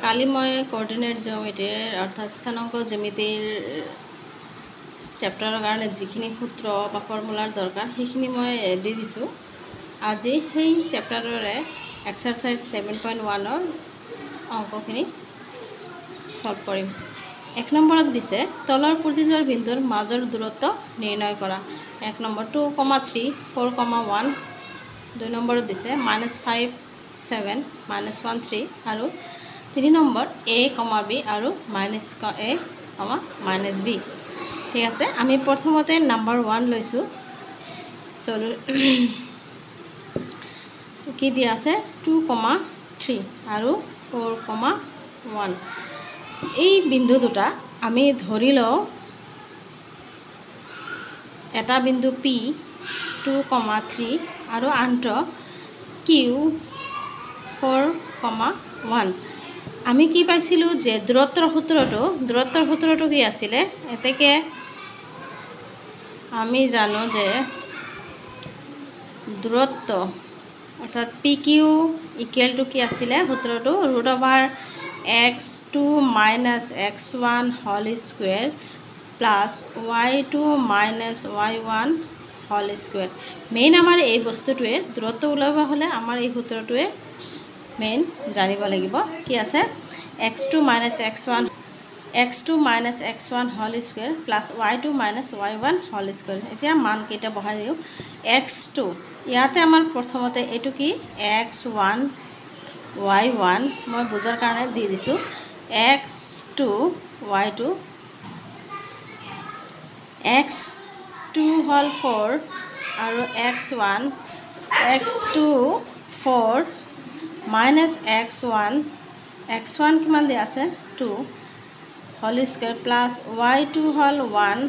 কালি মই কোঅৰ্ডিনেট জিওমেট্ৰিৰ অৰ্থাৎ স্থানাংক জ্যামিতিৰ চেপ্টাৰৰ কাৰণে যিখিনি সূত্ৰ বা ফৰ্মুলাৰ দৰকাৰ সেইখিনি মই দি দিছোঁ। আজি সেই চেপ্টাৰৰে এক্সাৰসাইজ 7.1ৰ অংকখিনি সলভ কৰিম। 1 নম্বৰত দিছে তলৰ প্ৰতিজোৰ বিন্দুৰ মাজৰ দূৰত্ব নিৰ্ণয় কৰা। 1 নম্বৰ 2,3 4,1। 2 নম্বৰত দিছে -5 7 -1 3 আৰু 3 নম্বৰ a, b আৰু -a, -b। ঠিক আছে, আমি প্ৰথমতে নাম্বাৰ 1 লৈছোঁ। কি দিয়া আছে 2,3 আৰু 4,1। এই বিন্দু দুটা আমি ধৰি লওঁ এটা বিন্দু P 2,3 আৰু আনটো Q 4,1। আমি কি পাইছিলোঁ যে দূৰত্বৰ সূত্ৰটো কি আছিলে? এতেকে আমি জানো যে দূৰত্ব অৰ্থাৎ PQ = কি আছিলে সূত্ৰটো √(x2 - x1) whole square plus y2 - y1 whole square. Main আমাৰ এই বস্তুটোৱে দূৰত্ব উলিয়াব হলে আমাৰ এই সূত্ৰটোৱে মেইন জানিব লাগিব। কি আছে x2 - x1 whole square plus y2 - y1 whole square. এতিয়া মান কেইটা বহাই দিও। x2 ইয়াতে আমাৰ প্ৰথমতে এটো কি x1 y1 মই বুজাৰ কাৰণে দি দিছো। x2 y2 x2 হল 4 আৰু x2 4 x1 কিমান দিয়া আছে 2 হোল স্কয়াৰ প্লাস y2 হল 1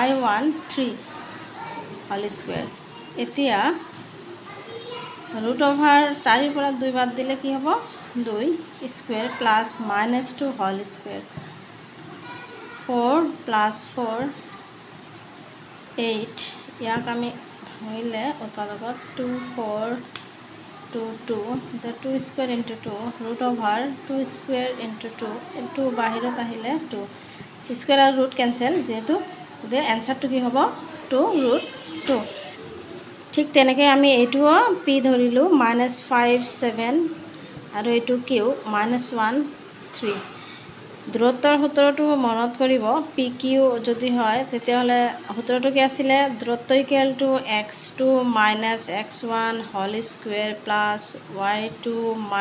y1 3 হোল স্কয়াৰ। এতিয়া √4 পৰা 2 বাদ দিলে কি হ'ব 2 স্কয়াৰ প্লাস -2 হোল স্কয়াৰ 4 + 4 8। ইয়াক আমি ভাঙিলে উৎপাদকত 2 4 2 2 2 স্কয়াৰ * 2 √2 স্কয়াৰ * 2 2 বাহিৰত আহিলে 2 স্কয়াৰ আৰু ৰুট কেনসেল যেহেতু এনসাৰটো কি হ'ব 2√2। ঠিক তেনেকে আমি এইটোও p ধৰিলো -5 7 আৰু এইটো q -1 3। দূৰত্বৰ সূত্ৰটো মনত কৰিব। PQ যদি হয় তেতিয়াহলে সূত্ৰটো কি আছিলে দূৰত্ব = x2 - x1 whole square plus y2 -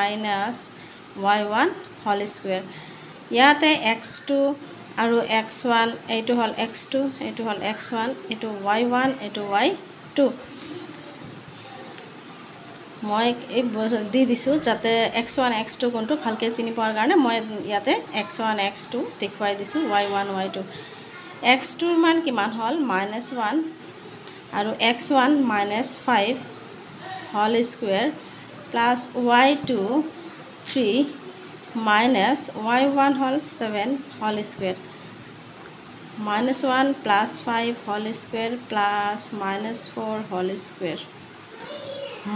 y1 whole square. ইয়াতে x2 আৰু x1 এইটো হল x2 এইটো হল x1 এইটো y1 এইটো y2। মই এই দি দিছো যাতে x1 x2 কোনটো ভালকে চিনি পোৱাৰ কাৰণে মই ইয়াতে x1 x2 দেখুৱাই দিছো y1 y2। x2 ৰ মান কিমান হল -1 আৰু x1 -5 whole square plus y2 3 y1 হল 7 whole square -1 + 5 whole square plus -4 whole square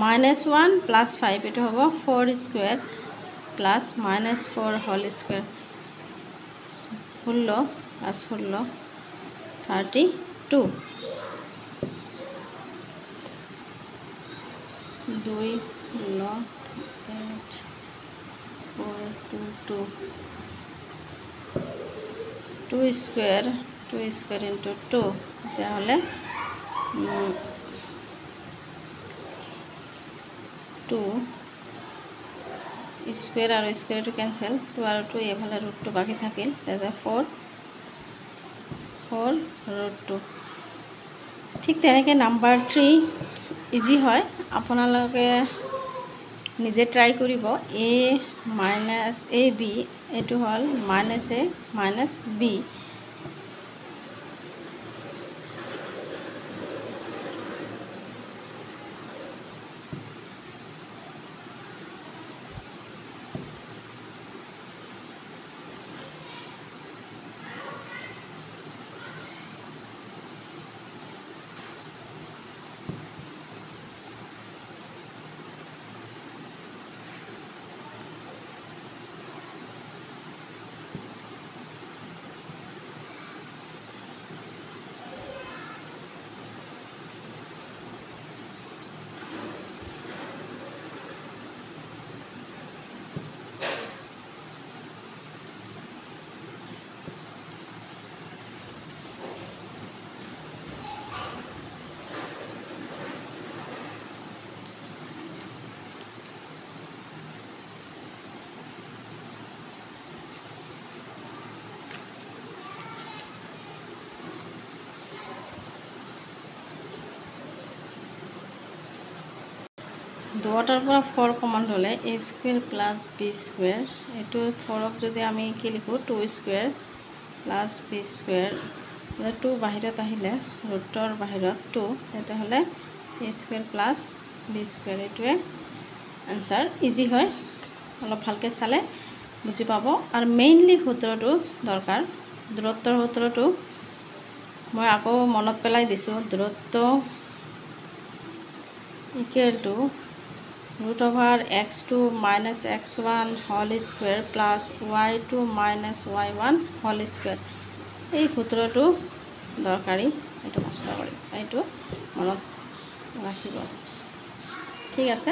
-1 + 5 এটো হ'ব 4 square plus -4 whole square 16 + 16 32 2 9 8 4 2 2 2 square * 2 তেতিয়াহলে 2 স্কয়াৰ আৰু স্কয়াৰটো কেনসেল 2 আৰু 2 এফালে √2 বাকি থাকিল তেতিয়া 4 √2। ঠিক তেনেকে নাম্বাৰ 3 ইজি হয়, আপোনালোকে নিজে ট্ৰাই কৰিব। a - ab এইটো হল -a - b। দুটাৰ পৰা 4 কমন ল'লে a square plus b square এইটো 4ক যদি আমি কি লিখোঁ 2 স্কুৱেৰ প্লাছ b স্কুৱেৰ 2 বাহিৰত আহিলে ৰুটৰ বাহিৰত 2 তেতিয়াহ'লে a square plus b square এইটোৱে আনসাৰ ইজি হয় অলপ ভালকৈ চালে বুজি পাব আৰু মেইনলি সূত্ৰটো দৰকাৰ দূৰত্বৰ সূত্ৰটো মই আকৌ মনত পেলাই দিছোঁ দূৰত্ব equal to √(x2 - x1) whole square plus y2 - y1 whole square এই সূত্ৰটো দৰকাৰী এইটো মুখস্থ কৰিম এইটো মনত ৰাখিব ঠিক আছে